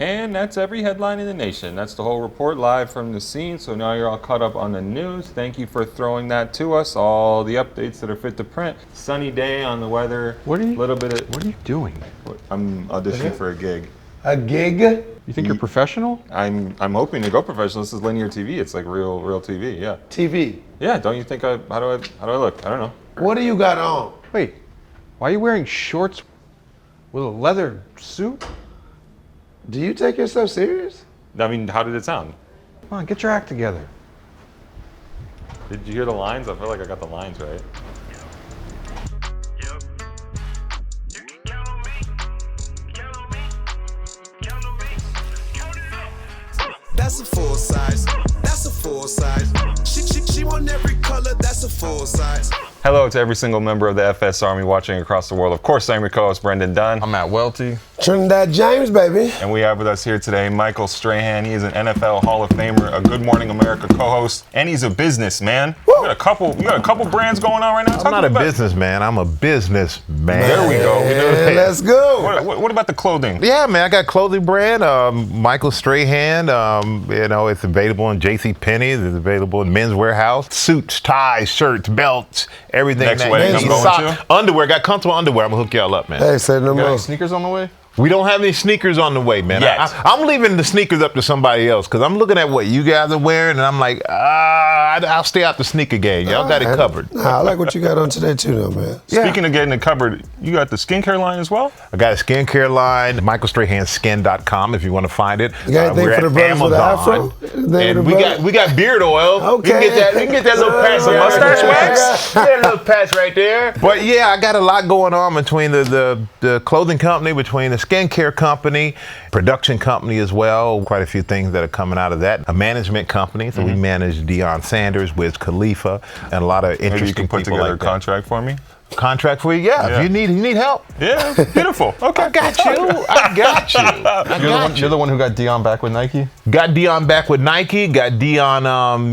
And that's every headline in the nation. That's the whole report live from the scene. So now you're all caught up on the news. Thank you for throwing that to us. All the updates that are fit to print. Sunny day on the weather. What are you doing? I'm auditioning for a gig. A gig? You think you're professional? I'm hoping to go professional. This is linear TV. It's like real TV. Yeah. TV. Yeah. Don't you think how do I look? I don't know. What do you got on? Wait, why are you wearing shorts with a leather suit? Do you take yourself serious? I mean, how did it sound? Come on, get your act together. Did you hear the lines? I feel like I got the lines right. That's a full size. That's a full size. She want every color. That's a full size. Hello to every single member of the FS Army watching across the world. Of course, I'm your co-host, Brendan Dunne. I'm at Welty. Trinidad James, baby. And we have with us here today Michael Strahan. He is an NFL Hall of Famer, a Good Morning America co-host, and he's a businessman. You got a couple brands going on right now. I'm not a businessman. I'm a businessman. There we go. Let's go. What about the clothing? Yeah, man. I got clothing brand, Michael Strahan. It's available in JCPenney. It's available in Men's Warehouse. Suits, ties, shirts, belts, everything. Next wedding I'm going to? Underwear. Got comfortable underwear. I'm gonna hook y'all up, man. Hey, say no Got any more. sneakers on the way? We don't have any sneakers on the way, man. Yet. I'm leaving the sneakers up to somebody else because I'm looking at what you guys are wearing, and I'm like, I'll stay out the sneaker game. Y'all got it covered. Nah, I like what you got on today too, though, man. Speaking of getting it covered, you got the skincare line as well? I got a skincare line, michaelstrahanskin.com if you want to find it. You got anything we're for the at brothers with the Amazon. afro? And we got beard oil. Okay. We can get that little patch, some mustache wax. Yeah, a little patch right there. But yeah, I got a lot going on between the clothing company, between the skincare company, production company as well. Quite a few things that are coming out of that. A management company, so we manage Deion Sanders, Wiz Khalifa, and a lot of interesting Maybe you can put people together like a contract for me? Contract for you? Yeah. If you need help. Yeah, beautiful. Okay. I got you. You're the one who got Dion back with Nike? Got Dion back with Nike. Got Dion,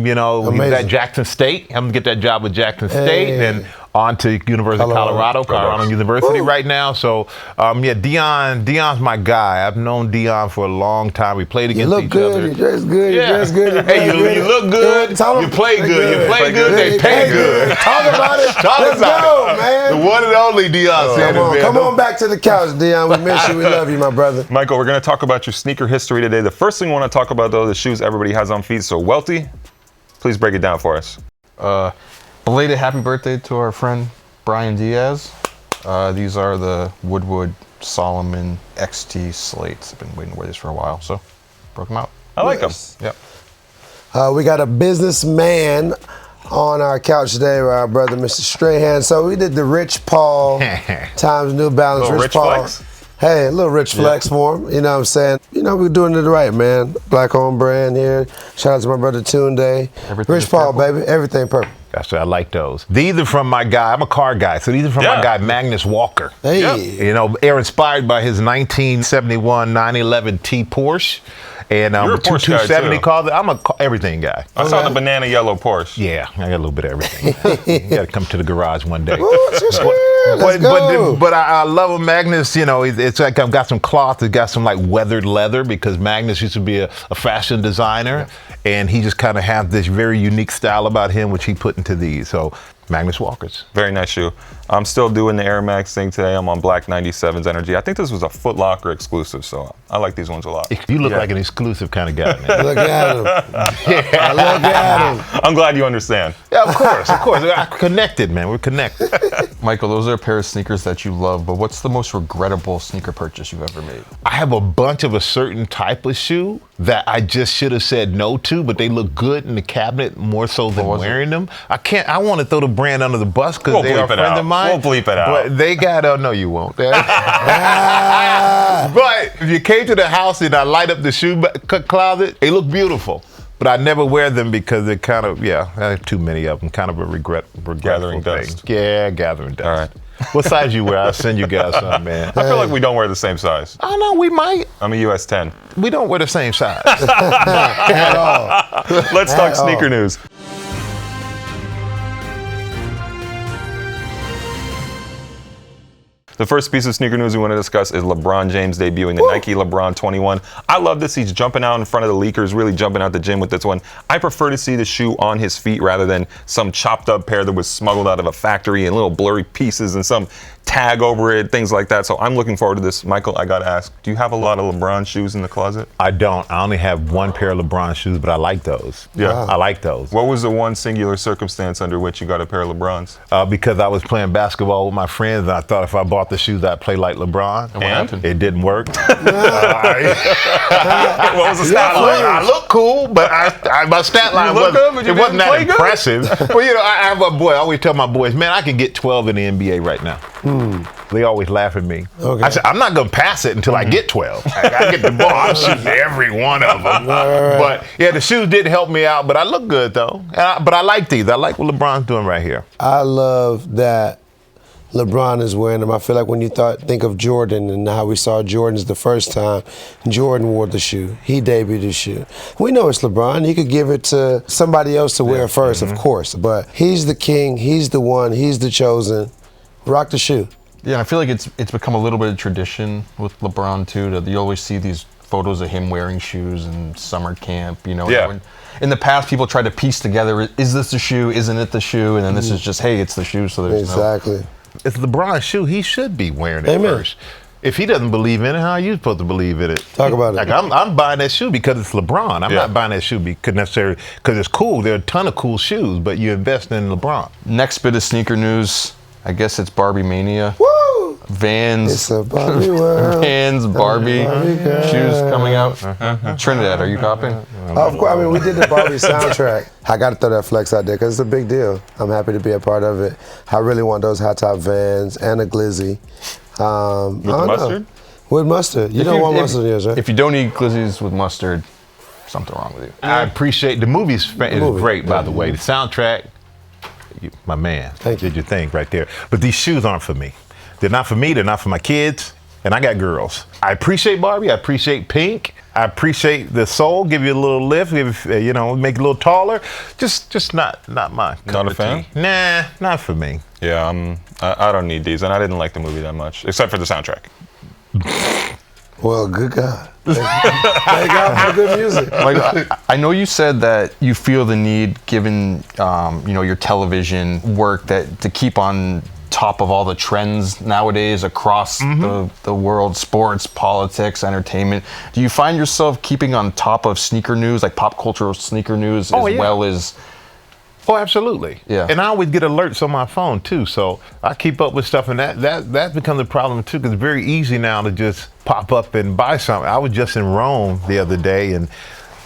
he was at Jackson State. I'm gonna get that job with Jackson State, and on to University of Colorado University right now. So, Dion's my guy. I've known Dion for a long time. We played against each other. You dress good. You dress good. Hey, you look good. You play good. You play good. They pay good. Talk about it. Let's go, man. The one and only Deion Sanders. Come on back to the couch, Dion. We miss you. We love you, my brother. Michael, we're going to talk about your sneaker history today. The first thing we want to talk about, though, the shoes everybody has on feet. So, Welty, please break it down for us. Belated happy birthday to our friend Brian Diaz. These are the Woodwood Solomon XT slates. I've been waiting to wear these for a while, so broke them out. I like them. Yep. We got a businessman on our couch today with our brother, Mr. Strahan. So we did the Rich Paul times New Balance. Little Rich Paul. flex? Hey, a little rich flex for him. You know what I'm saying? You know, we're doing it right, man. Black-owned brand here. Shout out to my brother Tunde. Rich Paul, baby. Everything purple. That's what I like those. These are from my guy. I'm a car guy, so these are from my guy Magnus Walker. Hey. You know, they're inspired by his 1971 911 T Porsche. And You're a Porsche guy, 270 too. called it. I'm a everything guy. I saw the banana yellow Porsche. Yeah, I got a little bit of everything. You got to come to the garage one day. Let's go. But I love him, Magnus. You know, it's like I've got some cloth. It's got some like weathered leather because Magnus used to be a fashion designer, and he just kind of has this very unique style about him, which he put into these. So Magnus Walkers. Very nice shoe. I'm still doing the Air Max thing today. I'm on Black 97's Energy. I think this was a Foot Locker exclusive, so I like these ones a lot. You look like an exclusive kind of guy, man. Look at him. Look at him. I'm glad you understand. Yeah, of course. We're connected, man. We're connected. Michael, those are a pair of sneakers that you love, but what's the most regrettable sneaker purchase you've ever made? I have a bunch of a certain type of shoe that I just should have said no to, but they look good in the cabinet more so than wearing them. I want to throw the brand under the bus because they are a friend of mine. We'll bleep it out. But they got, no, you won't. But if you came to the house and I light up the shoe closet, they look beautiful. But I never wear them because they're kind of, I have too many of them. Kind of a regretful Gathering thing. dust. Yeah, gathering dust. All right. What size you wear? I'll send you guys some, man. I feel like we don't wear the same size. I know, we might. I'm a US 10. We don't wear the same size. At all. Let's talk sneaker news. The first piece of sneaker news we want to discuss is LeBron James debuting the Nike LeBron 21. I love this. He's jumping out in front of the leakers, really jumping out the gym with this one. I prefer to see the shoe on his feet rather than some chopped up pair that was smuggled out of a factory and little blurry pieces and some tag over it, things like that. So I'm looking forward to this. Michael, I got to ask, do you have a lot of LeBron shoes in the closet? I don't. I only have one pair of LeBron shoes, but I like those. Yeah. I like those. What was the one singular circumstance under which you got a pair of LeBrons? Because I was playing basketball with my friends, and I thought if I bought the shoes, I'd play like LeBron. And what happened? It didn't work. What was the stat line? I look cool, but my stat line look good, but you wasn't didn't play that good? impressive. Well, you know, I have a boy. I always tell my boys, man, I can get 12 in the NBA right now. They always laugh at me. Okay. I said, I'm not going to pass it until I get 12. I get the ball. I'm shooting every one of them. Right. But yeah, the shoes did help me out, but I look good though. But I like these. I like what LeBron's doing right here. I love that LeBron is wearing them. I feel like when you think of Jordan and how we saw Jordans the first time, Jordan wore the shoe. He debuted the shoe. We know it's LeBron. He could give it to somebody else to wear first, of course. But he's the king. He's the one. He's the chosen. Rock the shoe. Yeah, I feel like it's become a little bit of tradition with LeBron too. That you always see these photos of him wearing shoes in summer camp. You know, Yeah. In the past, people tried to piece together: is this the shoe? Isn't it the shoe? And then this is just, hey, it's the shoe. So there's Exactly. It's LeBron's shoe. He should be wearing it Amen. first. If he doesn't believe in it, how are you supposed to believe in it? Talk about it. Like I'm buying that shoe because it's LeBron. I'm not buying that shoe because it's cool. There are a ton of cool shoes, but you invest in LeBron. Next bit of sneaker news. I guess it's Barbie Mania. Woo! Vans. It's a Barbie world. Vans, Barbie girl. shoes coming out. Trinidad, are you copying? Of course, I mean, we did the Barbie soundtrack. I got to throw that flex out there because it's a big deal. I'm happy to be a part of it. I really want those high top Vans and a glizzy. With the mustard? With mustard. You don't want mustard in yours, right? If you don't eat glizzies with mustard, something wrong with you. I appreciate the movie is great, by the way. The soundtrack, my man, Thank you. did your thing right there. But these shoes aren't for me. They're not for me. They're not for my kids. And I got girls. I appreciate Barbie. I appreciate pink. I appreciate the sole. Give you a little lift. Give you know, make it a little taller. Just not my cup Not a of fan? tea. Nah, not for me. Yeah, I don't need these, and I didn't like the movie that much, except for the soundtrack. Well, good God. Thank God for good music. Like, I know you said that you feel the need, given your television work, that to keep on top of all the trends nowadays across the world, sports, politics, entertainment. Do you find yourself keeping on top of sneaker news, like pop cultural sneaker news, well as? Oh, absolutely. Yeah. And I always get alerts on my phone too, so I keep up with stuff, and that becomes a problem too, because it's very easy now to just pop up and buy something. I was just in Rome the other day, and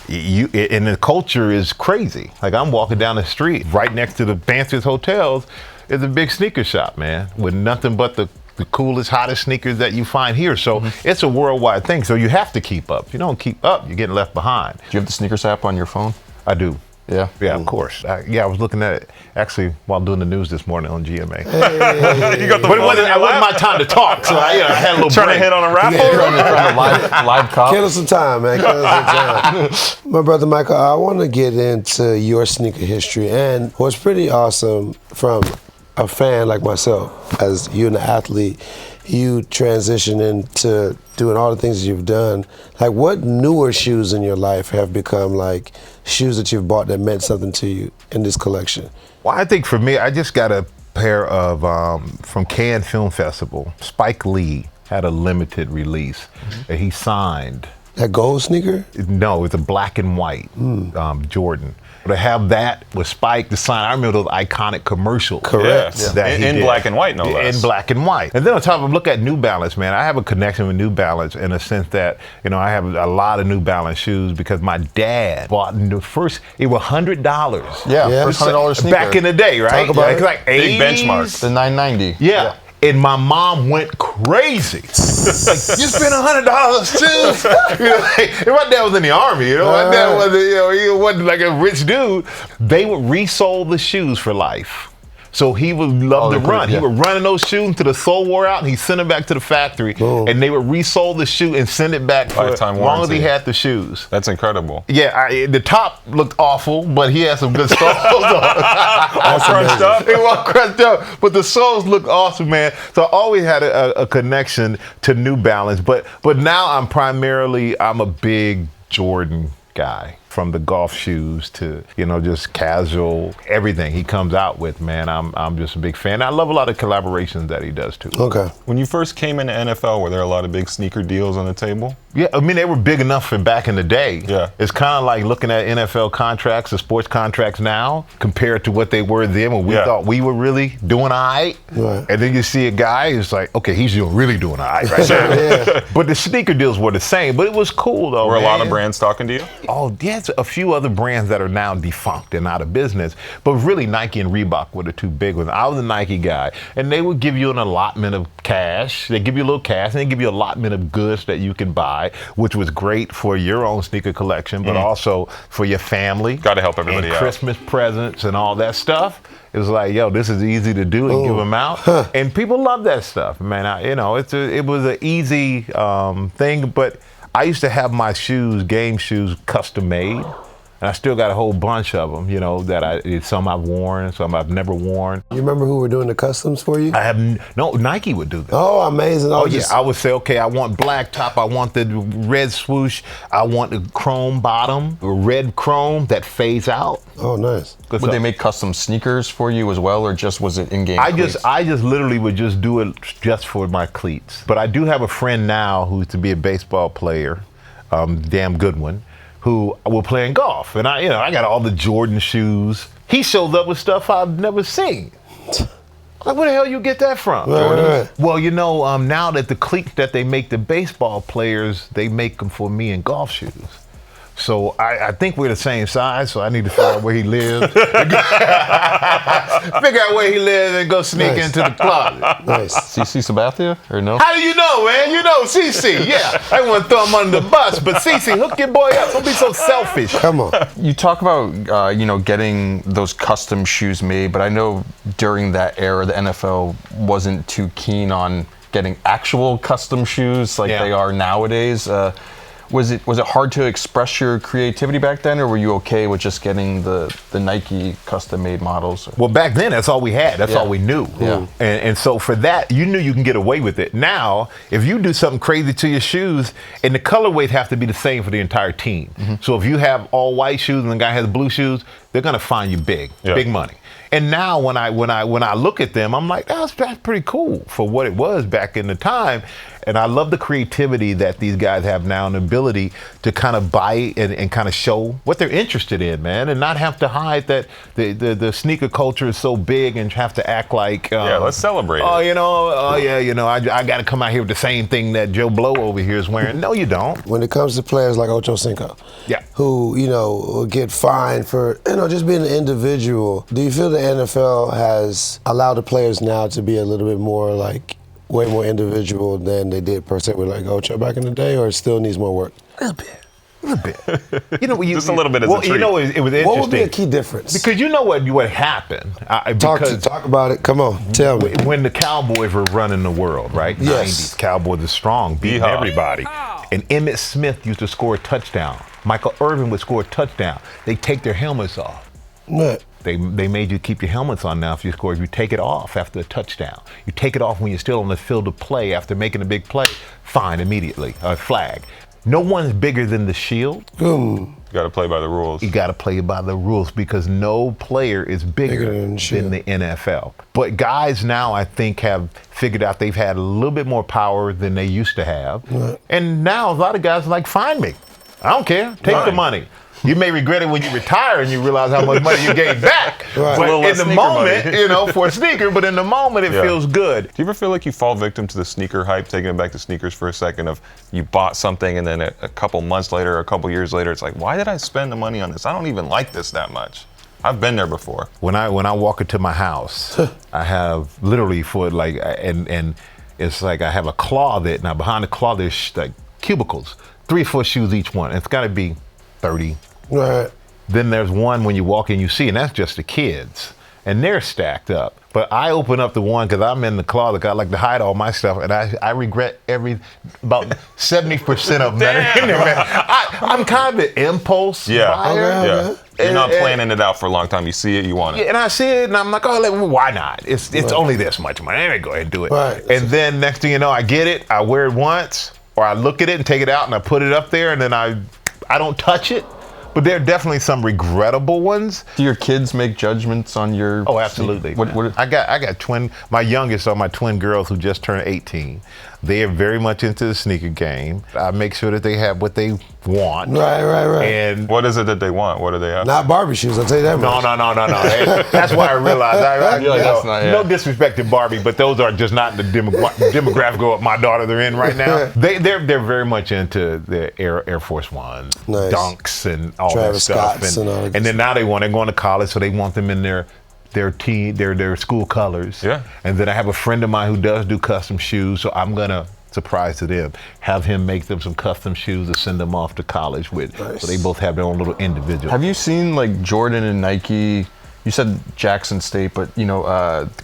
the culture is crazy. Like, I'm walking down the street, right next to the fanciest hotels is a big sneaker shop, man, with nothing but the coolest, hottest sneakers that you find here. So it's a worldwide thing. So you have to keep up. If you don't keep up, you're getting left behind. Do you have the sneakers app on your phone? I do. Yeah. Yeah, of course. I was looking at it actually while doing the news this morning on GMA. You got the But it wasn't my time to talk, so I had a little trying break. to hit on a raffle. live cop. Kill us some time, man. Kill us some time. My brother Michael, I want to get into your sneaker history. And what's pretty awesome from a fan like myself, as you an athlete, you transition into doing all the things you've done. Like, what newer shoes in your life have become like shoes that you've bought that meant something to you in this collection? Well, I think for me, I just got a pair of, from Cannes Film Festival, Spike Lee had a limited release that he signed. That gold sneaker? No, it's a black and white Jordan. To have that with Spike, the sign, I remember those iconic commercials. Correct. Yeah. That he In did. black and white, no less. In black and white. And then on top of, look at New Balance, man. I have a connection with New Balance in a sense that, I have a lot of New Balance shoes because my dad bought the first, it was $100. Yeah, first $100 sneaker. Back in the day, right? Talk about it. Like Big 80s. benchmark. The 990. Yeah. And my mom went crazy. Like, you spent $100 too? And my dad was in the army, My dad wasn't, he wasn't like a rich dude. They would resole the shoes for life. So he would love to run. yeah. He would run in those shoes until the sole wore out, and he'd send them back to the factory, and they would resole the shoe and send it back for as Lifetime long as warranty. he had the shoes. That's incredible. Yeah, the top looked awful, but he had some good soles on. All crunched up. They were all crushed up, but the soles look awesome, man. So I always had a connection to New Balance, but now I'm a big Jordan guy. From the golf shoes to, just casual, everything he comes out with, man, I'm just a big fan. I love a lot of collaborations that he does too. Okay. When you first came into NFL, were there a lot of big sneaker deals on the table? Yeah, I mean, they were big enough for back in the day. Yeah. It's kind of like looking at NFL contracts or sports contracts now compared to what they were then when we thought we were really doing all right. Right. And then you see a guy who's like, okay, he's really doing all right right now. But the sneaker deals were the same, but it was cool though, Were a lot of man. brands talking to you? Oh, yes, a few other brands that are now defunct and out of business. But really, Nike and Reebok were the two big ones. I was a Nike guy, and they would give you an allotment of cash. They give you a little cash, and they give you an allotment of goods that you can buy, which was great for your own sneaker collection, but also for your family. Got to help everybody and out. Christmas presents and all that stuff. It was like, yo, this is easy to do and give them out. And people love that stuff, man. It was an easy thing, but I used to have my shoes, game shoes, custom made. And I still got a whole bunch of them, some I've worn, some I've never worn. You remember who were doing the customs for you? I have Nike would do that. Oh, amazing. Oh, yeah, I would say, okay, I want black top, I want the red swoosh, I want the chrome bottom, red chrome that fades out. Oh, nice. Would they make custom sneakers for you as well, or just was it in-game I cleats? just literally would just do it just for my cleats. But I do have a friend now who used to be a baseball player, damn good one, who will play in golf. And I got all the Jordan shoes. He shows up with stuff I've never seen. Like, where the hell you get that from? Right. Well, now that the cleats that they make the baseball players, they make them for me in golf shoes. So I think we're the same size, so I need to figure out where he lives. Figure out where he lives and go sneak into the closet. Nice. CC Sabathia, or no? How do you know, man? You know CC, yeah. I want to throw him under the bus, but CC, hook your boy up. Don't be so selfish. Come on. You talk about, getting those custom shoes made, but I know during that era, the NFL wasn't too keen on getting actual custom shoes like they are nowadays. Was it hard to express your creativity back then, or were you okay with just getting the Nike custom-made models? Well, back then, that's all we had. That's all we knew. Yeah. And so for that, you knew you can get away with it. Now, if you do something crazy to your shoes, and the colorways have to be the same for the entire team. So if you have all white shoes and the guy has blue shoes, they're gonna find you big money. And now when I look at them, I'm like, that's pretty cool for what it was back in the time. And I love the creativity that these guys have now and the ability to kind of buy and kind of show what they're interested in, man, and not have to hide that the sneaker culture is so big and have to act like let's celebrate it. I got to come out here with the same thing that Joe Blow over here is wearing. No, you don't. When it comes to players like Ocho Cinco, who, will get fined for, just being an individual, do you feel the NFL has allowed the players now to be a little bit more way more individual than they did per se with Ocho back in the day, or it still needs more work? A little bit. Just a little bit as a treat. It was interesting. What would be a key difference? Because you know what happened. Talk about it. Come on, tell me. When the Cowboys were running the world, right? Yes. 90s, Cowboys are strong, beating Yeehaw. everybody. And Emmitt Smith used to score a touchdown. Michael Irvin would score a touchdown. They take their helmets off. Right. They made you keep your helmets on now if you score. If you take it off after a touchdown, you take it off when you're still on the field of play after making a big play, fine immediately, a flag. No one's bigger than the shield. You got to play by the rules. You got to play by the rules because no player is bigger than the NFL. But guys now, I think, have figured out they've had a little bit more power than they used to have. Right. And now a lot of guys are like, find me. I don't care. Take the money. You may regret it when you retire and you realize how much money you gave back. Right. But in the sneaker moment, money. for a sneaker, but in the moment, it feels good. Do you ever feel like you fall victim to the sneaker hype, taking it back to sneakers for a second, of you bought something and then a couple months later, a couple years later, it's like, why did I spend the money on this? I don't even like this that much. I've been there before. When I walk into my house, I have literally and it's like I have a closet. Now behind the closet, there's like cubicles, 3 or 4 shoes each one. It's got to be 30. Right. Then there's one when you walk in, you see, and that's just the kids. and they're stacked up. But I open up the one because I'm in the closet. I like to hide all my stuff, and I regret about 70% of them that are in there, man. I'm kind of an impulse buyer. Yeah. You're not planning it out for a long time. You see it, you want it. Yeah, and I see it, and I'm like, well, why not? It's only this much money. Let me go ahead and do it. Right. And then next thing you know, I get it, I wear it once, or I look at it and take it out and I put it up there, and then I don't touch it. But there are definitely some regrettable ones. Do your kids make judgments on your? Oh, absolutely. I got my youngest are my twin girls who just turned 18. They are very much into the sneaker game. I make sure that they have what they want. Right. And What is it that they want? What do they have? Not Barbie shoes, I'll tell you that much. No. That's why I realized. No disrespect to Barbie, but those are just not the demographic of my daughter they're in right now. They're very much into the Air Force Ones, Nice. Dunks, and all Travis that stuff. Scotts and all that and then now they're going to college, so they want them in their school colors. Yeah. And then I have a friend of mine who does do custom shoes, so I'm gonna surprise to them, have him make them some custom shoes to send them off to college with. Nice. So they both have their own little individual. Have you seen like Jordan and Nike? You said Jackson State, but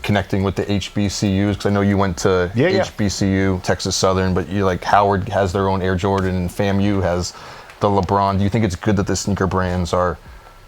connecting with the HBCUs, because I know you went to HBCU, Texas Southern, but you like Howard has their own Air Jordan and FAMU has the LeBron. Do you think it's good that the sneaker brands are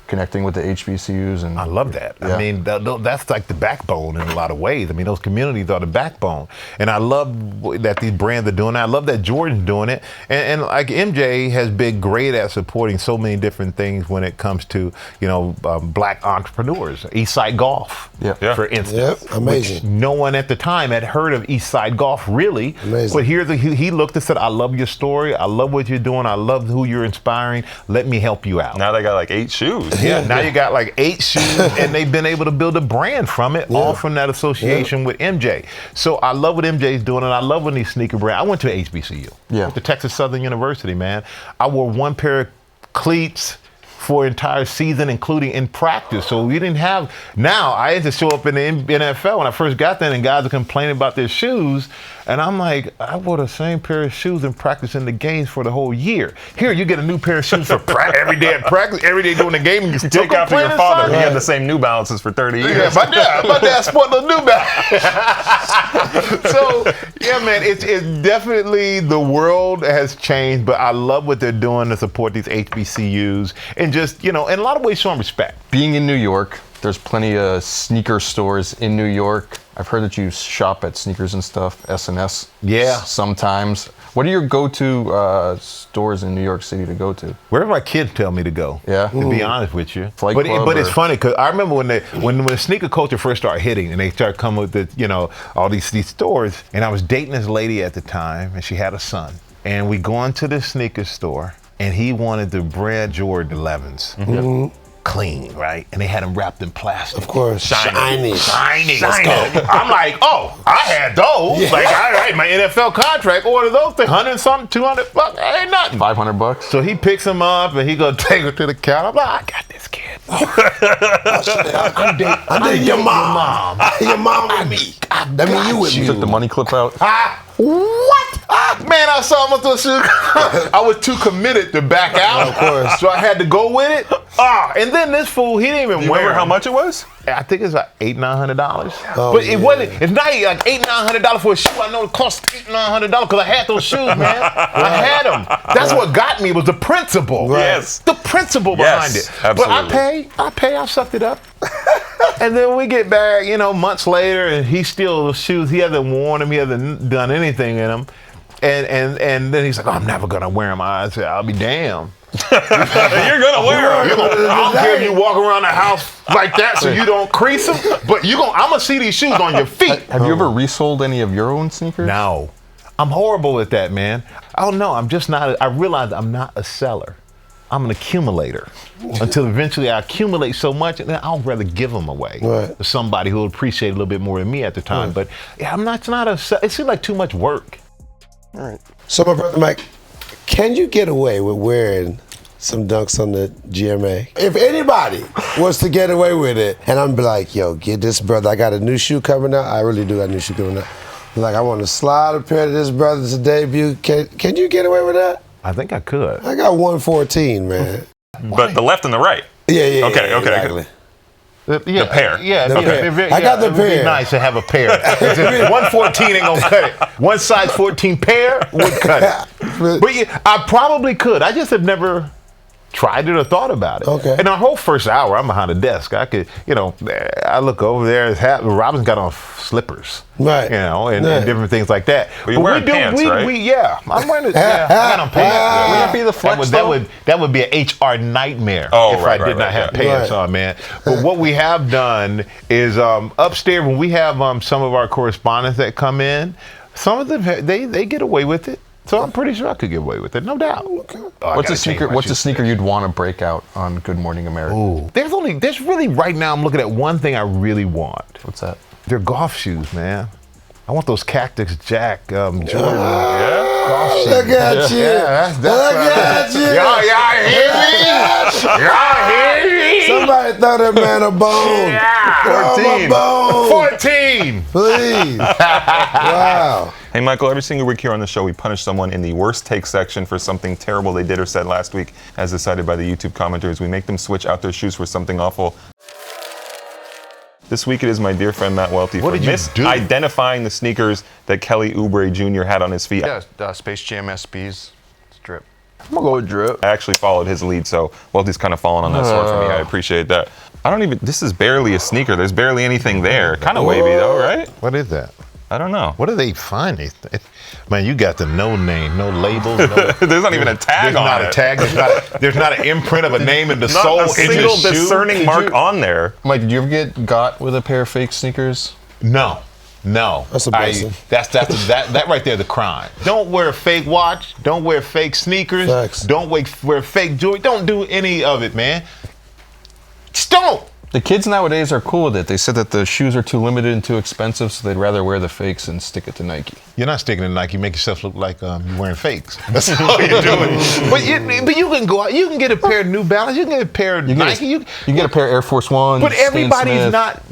connecting with the HBCUs? And I love that. Yeah. I mean, that's like the backbone in a lot of ways. I mean, those communities are the backbone. And I love that these brands are doing it. I love that Jordan's doing it. And like MJ has been great at supporting so many different things when it comes to, black entrepreneurs. Eastside Golf, for instance. Yep, amazing. Which no one at the time had heard of Eastside Golf, really. Amazing. But here he looked and said, I love your story. I love what you're doing. I love who you're inspiring. Let me help you out. Now they got like 8 shoes. Yeah, now you got like 8 shoes, and they've been able to build a brand from it, all from that association with MJ. So I love what MJ's doing, and I love when these sneaker brands. I went to HBCU, to Texas Southern University, man. I wore one pair of cleats for an entire season, including in practice. So we didn't have. Now I had to show up in the NFL when I first got there, and guys are complaining about their shoes, and I'm like, I wore the same pair of shoes in practice in the games for the whole year. Here, you get a new pair of shoes for every day at practice, every day during the game. And you still Take after your father. He had the same New Balances for 30 years. Yeah, my dad sported a New Balance. So yeah, man, it's definitely the world has changed, but I love what they're doing to support these HBCUs and just in a lot of ways showing respect. being in New York, there's plenty of sneaker stores in New York. I've heard that you shop at Sneakers and Stuff, S&S. Yeah. Sometimes. What are your go-to stores in New York City to go to? Wherever my kids tell me to go. Yeah. To be honest with you. Flight But Club it's or- funny because I remember when the sneaker culture first started hitting and they started coming with all these stores, and I was dating this lady at the time and she had a son, and we go into this sneaker store and he wanted the brand Jordan 11s. Mm-hmm. Clean, right? And they had them wrapped in plastic. Of course. Shiny. I'm like, oh, I had those. Yeah. Like, all right, my NFL contract, order those things, 100 something, 200 bucks, ain't nothing. $500. So he picks them up and he gonna take her to the counter. I'm like, I got this kid. I'm dating your mom. Your mom with me. That mean you with You me. took the money clip out. What? Man, I saw him with the shoe. I was too committed to back out. Of course. So I had to go with it. And then this fool, he didn't even You wear remember how them. much it was? I think it's like $800-900. Oh, But it yeah. wasn't. It's not like $800-900 for a shoe. I know it cost $800-900 because I had those shoes, man. I had them. That's what got me was the principle. Right. Yes. The principle behind Yes, it. But I sucked it up. And then we get back, months later, and he still those shoes. He hasn't worn them. He hasn't done anything in them. And then he's like, oh, I'm never gonna wear them. I said, I'll be damned. You're gonna wear them. I don't care if you walk around the house like that so you don't crease them, but I'm gonna see these shoes on your feet. Have you ever resold any of your own sneakers? No, I'm horrible at that, man. I don't know. I'm just not. I realize I'm not a seller. I'm an accumulator until eventually I accumulate so much, and then I'll rather give them away to somebody who will appreciate it a little bit more than me at the time. But yeah, I'm not. It seems like too much work. All right. So my brother Mike, can you get away with wearing some Dunks on the GMA? If anybody was to get away with it, and I'm be like, yo, get this brother, I got a new shoe coming out. I really do got a new shoe coming out. Like, I want to slide a pair to this brother to debut. Can you get away with that? I think I could. I got 114, man. But the left and the right. Yeah. Okay. Exactly. The pair. Yeah, The pair. very- I got the it would be pair. nice to have a pair. 114 ain't gonna cut it. One size 14 pair would cut it. But yeah, I probably could. I just have never tried it or thought about it. Okay. And our whole first hour, I'm behind the desk. I could, I look over there. Robin's got on slippers. Right. And Right. different things like that. But you're wearing pants, right? I'm wearing it. Yeah, I got on pants. Would that be the flex, that would be an HR nightmare Oh, if right, I did right, not right, have yeah. pants Right. on, man. But what we have done is upstairs when we have some of our correspondents that come in, some of them they get away with it. So I'm pretty sure I could get away with it, no doubt. Oh, What's a sneaker you'd want to break out on Good Morning America? Ooh. There's really right now I'm looking at one thing I really want. What's that? They're golf shoes, man. I want those Cactus Jack Jordan golf shoes. Look at you. Yeah, that's Look at you. Y'all hear me? Y'all hear me? Somebody throw that man a bone. Throw him a bone. 14. Please. Wow. Hey, Michael, every single week here on the show, we punish someone in the worst take section for something terrible they did or said last week, as decided by the YouTube commenters. We make them switch out their shoes for something awful. This week it is my dear friend Matt Welty What for did you do? misidentifying the sneakers that Kelly Oubre Jr. had on his feet. Yeah, Space Jam SBs. It's drip. I'm gonna go with drip. I actually followed his lead, so Welty's kind of fallen on that sword for me. I appreciate that. This is barely a sneaker. There's barely anything there. Kind of wavy though, right? What is that? I don't know. What are they finding? Man, you got the no name, no labels. No, There's not even a tag there's on not it. a tag. There's not an imprint of a name in the Not sole a in the single shoe. discerning mark on there. Mike, did you ever got with a pair of fake sneakers? No. That's a blessing. That right there, the crime. Don't wear a fake watch. Don't wear fake sneakers. Facts. Don't wear fake jewelry. Don't do any of it, man. Just don't. The kids nowadays are cool with it. They said that the shoes are too limited and too expensive, so they'd rather wear the fakes and stick it to Nike. You're not sticking to Nike. You make yourself look like you're wearing fakes. That's all you're doing. But you can go out. You can get a pair of New Balance. You can get a pair of Nike. You can get a pair of Air Force Ones. But Stan everybody's Smith. not.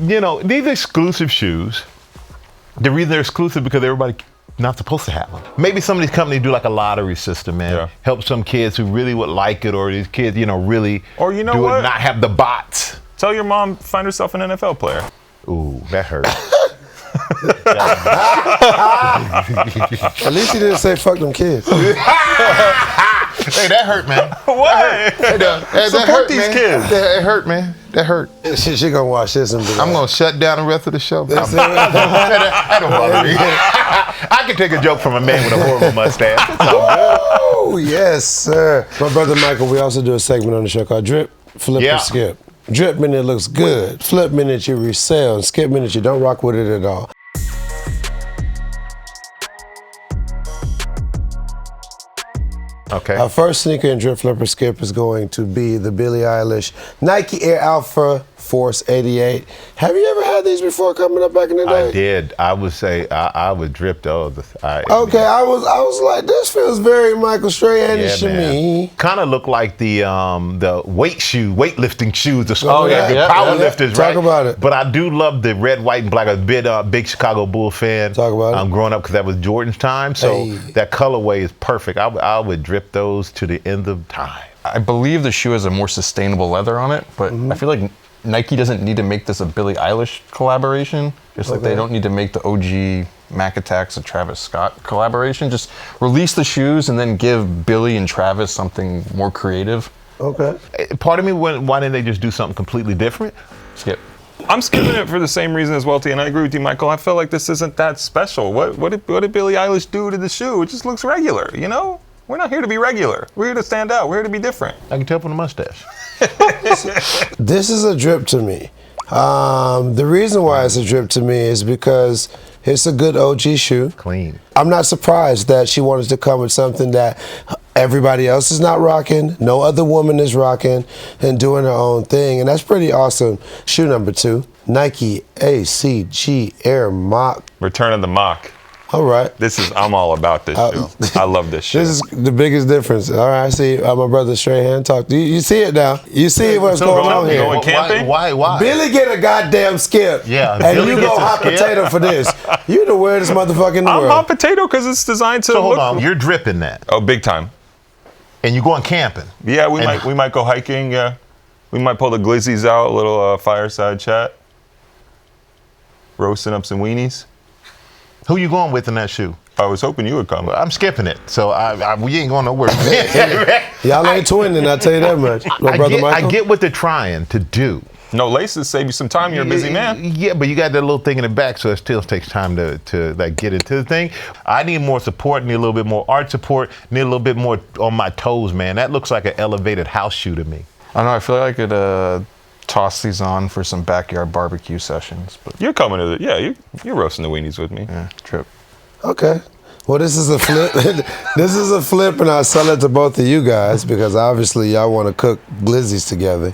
These are exclusive shoes. The reason they're exclusive because everybody not supposed to have them. Maybe some of these companies do like a lottery system, man. Yeah. Help some kids who really would like it, or these kids, really Or you know do what? it, not have the bots. Tell your mom, find herself an NFL player. Ooh, that hurt. At least he didn't say fuck them kids. Hey, that hurt, man. What? That Support hurt, these man. kids. That hurt, man. That hurt. She gonna watch this and be like, I'm gonna shut down the rest of the show. That's it. That don't bother me. I can take a joke from a man with a horrible mustache. It's all good. Oh, yes, sir. My brother Michael, we also do a segment on the show called Drip, Flip, Yeah. and Skip. Drip meaning it looks good. Flip meaning you resell. And skip meaning you don't rock with it at all. Okay. Our first sneaker in Drip, Flip, or Skip is going to be the Billie Eilish Nike Air Alpha Force 88. Have you ever had these before coming up back in the day? I did. I would say I would drip those. Okay, I was like, this feels very Michael Strahan-ish to me. Kind of look like the weightlifting shoes, the yeah, power yeah. lifters, Talk right? about it. But I do love the red, white, and black. I was a big Chicago Bull fan. Talk about it. I'm growing up because that was Jordan's time, so Hey. that colorway is perfect. I would drip those to the end of time. I believe the shoe has a more sustainable leather on it, but I feel like Nike doesn't need to make this a Billie Eilish collaboration. Just like they don't need to make the OG Mac Attacks and Travis Scott collaboration. Just release the shoes and then give Billy and Travis something more creative. Okay. Part of me went, why didn't they just do something completely different? Skip. I'm skipping it for the same reason as Welty, and I agree with you, Michael. I feel like this isn't that special. What did Billie Eilish do to the shoe? It just looks regular, We're not here to be regular. We're here to stand out. We're here to be different. I can tell from the mustache. This is a drip to me. The reason why it's a drip to me is because it's a good OG shoe. Clean. I'm not surprised that she wanted to come with something that everybody else is not rocking, no other woman is rocking, and doing her own thing. And that's pretty awesome. Shoe number 2, Nike ACG Air Mock. Return of the mock. All right. I'm all about this shoe. I love this shoe. This is the biggest difference. All right, I see my brother Strahan talk. You see it now. You see what's going on here. going camping? Why? Billy get a goddamn skip. Yeah, And Billy you gets go a hot skip. potato for this. You the weirdest motherfucker in the I'm world. hot potato because it's designed to So hold look. on, you're dripping that, Oh, big time. and you're going camping. Yeah, we And- might go hiking. Yeah. We might pull the glizzies out, a little fireside chat. Roasting up some weenies. Who you going with in that shoe? I was hoping you would come. I'm skipping it, so we ain't going nowhere. Y'all ain't twinning, I'll tell you that much. My brother Michael? I get what they're trying to do. No laces save you some time. You're a busy man. Yeah, but you got that little thing in the back, so it still takes time to like get into the thing. I need more support, need a little bit more art support, need a little bit more on my toes, man. That looks like an elevated house shoe to me. I don't know. I feel like I could toss these on for some backyard barbecue sessions. But You're coming to you're roasting the weenies with me. yeah, trip. Okay. Well, this is a flip. This is a flip, and I'll sell it to both of you guys because obviously y'all want to cook glizzies together.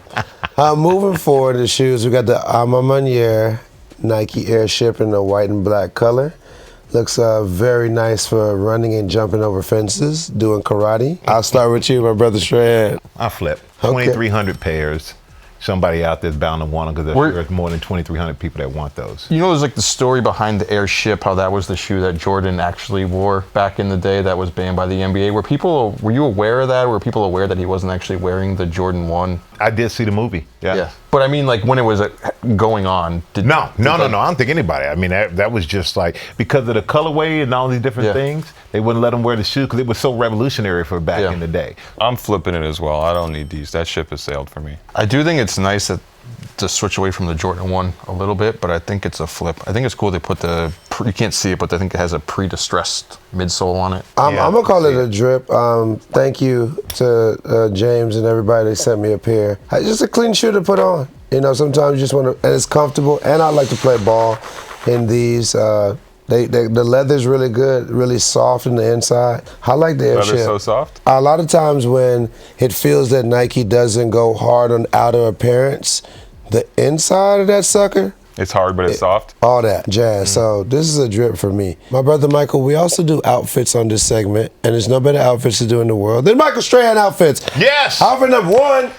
Moving forward, the shoes, we got the Alma Maniere Nike Airship in the white and black color. Looks very nice for running and jumping over fences, doing karate. I'll start with you, my brother Strahan. I flip. Okay. 2,300 pairs. Somebody out there's bound to want them because there's more than 2,300 people that want those. You know, there's like the story behind the Airship, how that was the shoe that Jordan actually wore back in the day that was banned by the NBA. Were you aware of that? Were people aware that he wasn't actually wearing the Jordan 1? I did see the movie. Yeah. But I mean, like when it was going on. No. I don't think anybody. I mean, that was just like because of the colorway and all these different things, they wouldn't let him wear the shoe because it was so revolutionary for back in the day. I'm flipping it as well. I don't need these. That ship has sailed for me. I do think it's nice to switch away from the Jordan 1 a little bit, but I think it's a flip. I think it's cool they put you can't see it, but I think it has a pre-distressed midsole on it. I'm going to call it a drip. Thank you to James and everybody that sent me a pair. It's just a clean shoe to put on. You know, sometimes you just want to, and it's comfortable, and I like to play ball in these. The leather's really good, really soft in the inside. I like the Airship. Leather's so soft? A lot of times when it feels that Nike doesn't go hard on outer appearance, the inside of that sucker, it's hard, but it's soft. all that jazz. So this is a drip for me. My brother Michael, we also do outfits on this segment, and there's no better outfits to do in the world than Michael Strahan outfits. Yes! Outfit number 1.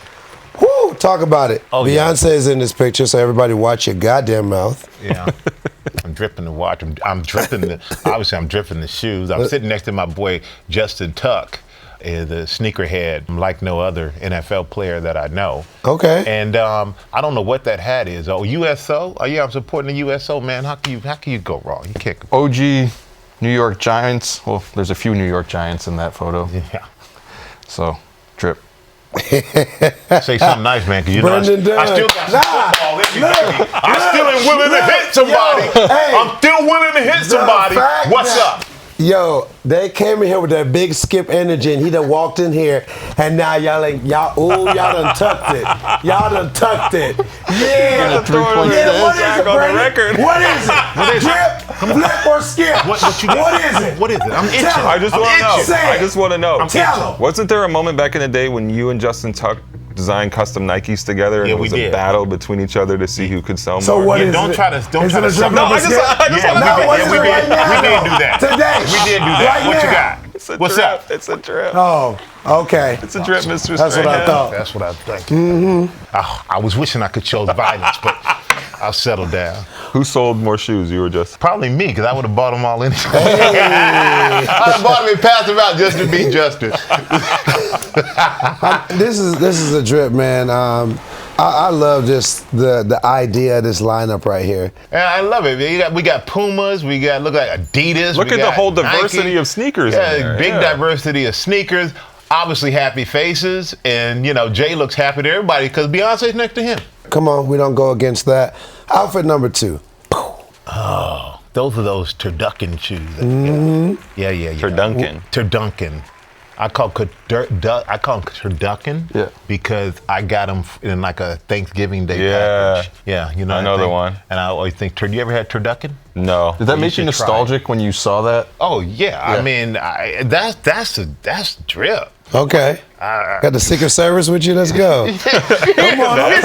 Woo! Talk about it. Oh, Beyonce is in this picture, so everybody watch your goddamn mouth. Yeah. I'm dripping the watch. I'm dripping I'm dripping the shoes. I'm sitting next to my boy Justin Tuck, the sneakerhead, like no other NFL player that I know. Okay. And I don't know what that hat is. Oh, USO? Oh yeah, I'm supporting the USO, man. How can you go wrong? You can't. OG New York Giants. Well, there's a few New York Giants in that photo. Yeah. So, drip. Say something nice, man, because you Brendan know I still got some football in me, baby. I'm still willing to hit somebody. I'm still willing to hit somebody. What's up? Yo, they came in here with that big Skip energy, and he done walked in here, and now y'all done tucked it. Y'all done tucked it. Yeah. What is it, Brendan? What is it? Drip, flip, or skip? What is it? What is it? I'm itching. I just want to know. Say it. I just want to know. Tell 'em. Wasn't there a moment back in the day when you and Justin Tuck designed custom Nikes together, and Yeah, it was we a did. battle between each other to see who could sell more? So what Yeah, is don't it? try to Is it a suck drip me. No, I or just skip? want to know. What is it right now? We did do that. Today. We did do that. Right What you now. got? It's a What's drip. up? It's a drip. Oh, okay. It's a drip, Mr. That's what I Strahan. thought. That's what I think. I was wishing I could choose violence, but I'll settle down. Who sold more shoes, you or Justin? Probably me, because I would have bought them all anyway. I'd have bought them and passed them out just to be Justin. This is a drip, man. I love just the idea of this lineup right here. And I love it. We got Pumas. We got look like Adidas. Look we at the got whole diversity Nike. of sneakers in Yeah, there. big Yeah. diversity of sneakers. Obviously happy faces, and Jay looks happy to everybody because Beyonce's next to him. Come on, we don't go against that. Outfit number 2. Oh, those are those turducken shoes. Yeah. Turduncan. Turduncan. I call them turducken because I got them in like a Thanksgiving Day package. Yeah, you know. I know the one. And I always think, you ever had turducken? No. Did that You make you should try nostalgic when you saw that? Oh yeah. I mean, that's drip. Okay. Got the Secret Service with you? Let's go. Come on. I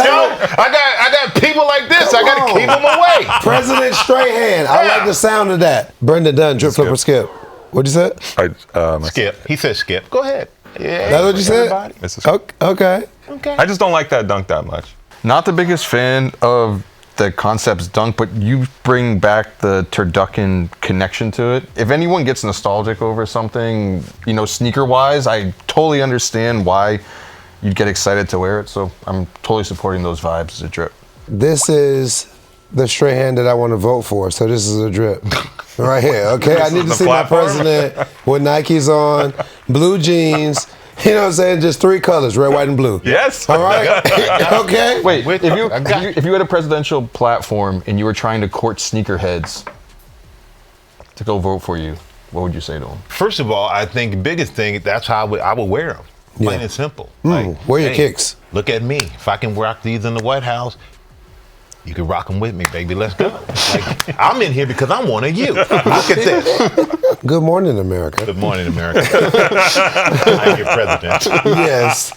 got people like this. I got to keep them away. President Strahan. I like the sound of that. Brendan Dunne, drip, flip, or skip. What'd you say? Skip. He said skip. Go ahead. Yeah. That's what you said? Everybody. It's a skip. Okay. I just don't like that dunk that much. Not the biggest fan of the concept's dunk, but you bring back the turducken connection to it. If anyone gets nostalgic over something, sneaker-wise, I totally understand why you'd get excited to wear it. So I'm totally supporting those vibes as a drip. This is the Strahan that I want to vote for, so this is a drip. Right here, okay? I need to see my president with Nikes on, blue jeans, you know what I'm saying? Just 3 colors, red, white, and blue. Yes. All right? Okay? Wait, if you had a presidential platform and you were trying to court sneakerheads to go vote for you, what would you say to them? First of all, I think the biggest thing, that's how I would wear them. Plain and simple. Wear your kicks. Look at me. If I can rock these in the White House, you can rock them with me, baby. Let's go. Like, I'm in here because I'm one of you. Look at this. Good morning, America. Good morning, America. I'm your president. Yes.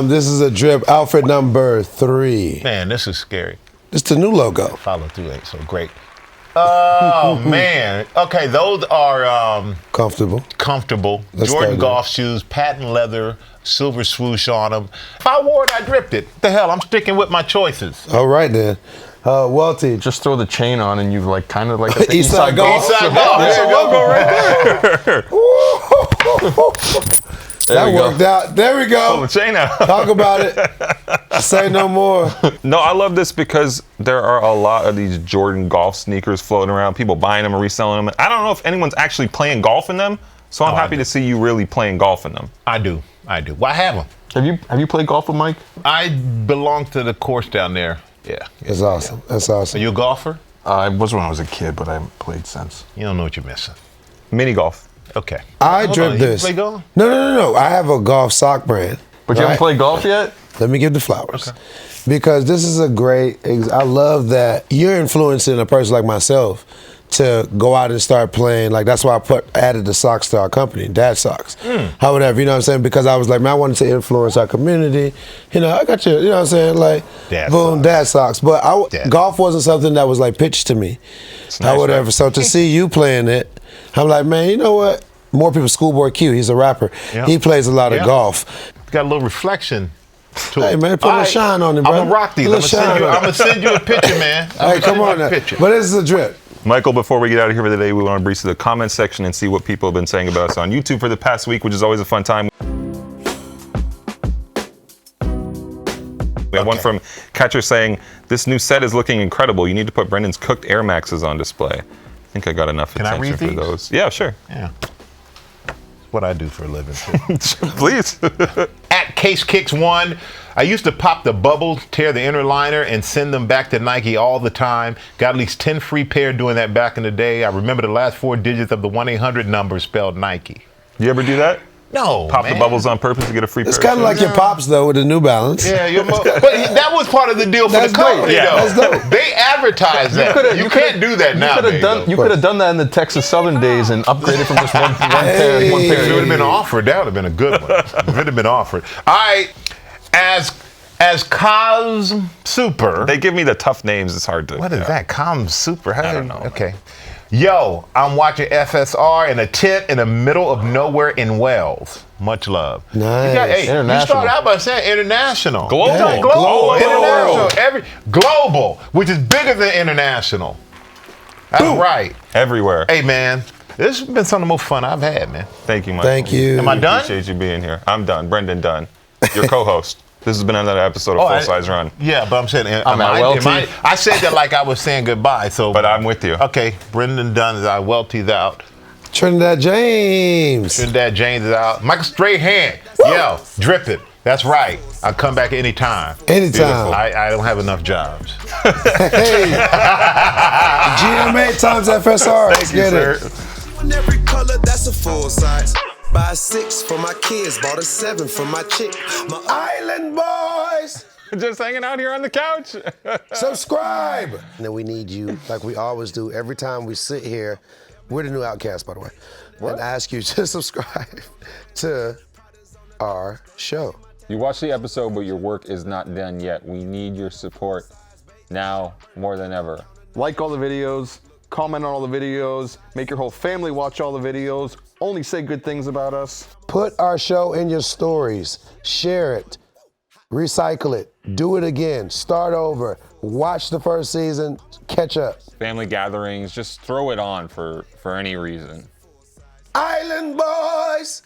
This is a drip outfit number 3. Man, this is scary. It's the new logo. Follow through ain't so great. Oh, man. Okay, those are Comfortable. comfortable. Let's Jordan start golf shoes, patent leather, silver swoosh on them. If I wore it, I dripped it. The hell, I'm sticking with my choices. All right, then. Welty. Just throw the chain on and you've like kind of like a Eastside Golf. Eastside Golf. There's a logo right there. That worked out. There we Pull go. the chain out. Talk about it. Say no more. No, I love this because there are a lot of these Jordan golf sneakers floating around. People buying them and reselling them. I don't know if anyone's actually playing golf in them, so I'm happy to see you really playing golf in them. I do. Well, I have them. Have you played golf with Mike? I belong to the course down there. Yeah. That's awesome. That's Are awesome. you a golfer? I was when I was a kid, but I haven't played since. You don't know what you're missing. Mini golf. Okay. I Hold drip on, this. You play golf? No. I have a golf sock brand. But you haven't played golf yet? Let me give the flowers. Because this is a great, I love that you're influencing a person like myself to go out and start playing. Like, that's why I added the socks to our company, Dad Socks. How whatever, you know what I'm saying? Because I was like, man, I wanted to influence our community. You know, I got you know what I'm saying? Like, boom, Dad Socks. But golf wasn't something that was like pitched to me. Nice, whatever. Right? So to see you playing it, I'm like, man, you know what? More people, Schoolboy Q, he's a rapper. Yep. He plays a lot of golf. Got a little reflection to Hey, it. man, put a little shine on it, bro. I'm gonna rock these. I'm gonna send you a picture, man. Hey, come on now. But this is a drip. Michael, before we get out of here for the day, we want to breeze to the comment section and see what people have been saying about us on YouTube for the past week, which is always a fun time. We have one from Catcher saying, this new set is looking incredible. You need to put Brendan's cooked Air Maxes on display. I think I got enough attention for those. Yeah, sure. Yeah. What I do for a living, too. Please. At Case Kicks 1, I used to pop the bubbles, tear the inner liner, and send them back to Nike all the time. Got at least 10 free pair doing that back in the day. I remember the last 4 digits of the 1-800 number spelled Nike. You ever do that? No, Pop the bubbles on purpose to get a free pair. It's kind of like your pops, though, with the New Balance. Yeah, but that was part of the deal for the company, though. That's dope. They advertised that. You can't do that now. You could have done that in the Texas Southern days and upgraded from just one pair. If it would have been offered, that would have been a good one. If it had been offered. All right, as Cos Super. They give me the tough names. It's hard to. What is that? Cos Super? I don't know. Okay. Yo, I'm watching FSR in a tent in the middle of nowhere in Wales. Much love. Nice. You start out by saying international. Global. Yeah, global. International. Global, which is bigger than international. That's right. Everywhere. Hey, man, this has been some of the most fun I've had, man. Thank you, Mike. Thank you. Am I done? Appreciate you being here. I'm done. Brendan Dunne, your co-host. This has been another episode of Full Size Run. Yeah, but I'm saying, Welty. I said that like I was saying goodbye. So, but I'm with you. Okay, Brendan Dunne is out. Welty's out. Trinidad James. Trinidad James is out. Michael Strahan. Yo, drip it. That's right. I'll come back anytime. Anytime. I don't have enough jobs. Hey. GMA times FSR. Let's get it. On every color, that's a full size. Buy a 6 for my kids, bought a 7 for my chick. My Island Boys. Just hanging out here on the couch. Subscribe. And then we need you, like we always do, every time we sit here. We're the new Outcast, by the way. And ask you to subscribe to our show. You watch the episode, but your work is not done yet. We need your support now more than ever. Like all the videos, comment on all the videos, make your whole family watch all the videos, only say good things about us. Put our show in your stories, share it, recycle it, do it again, start over, watch the first season, catch up. Family gatherings, just throw it on for any reason. Island Boys!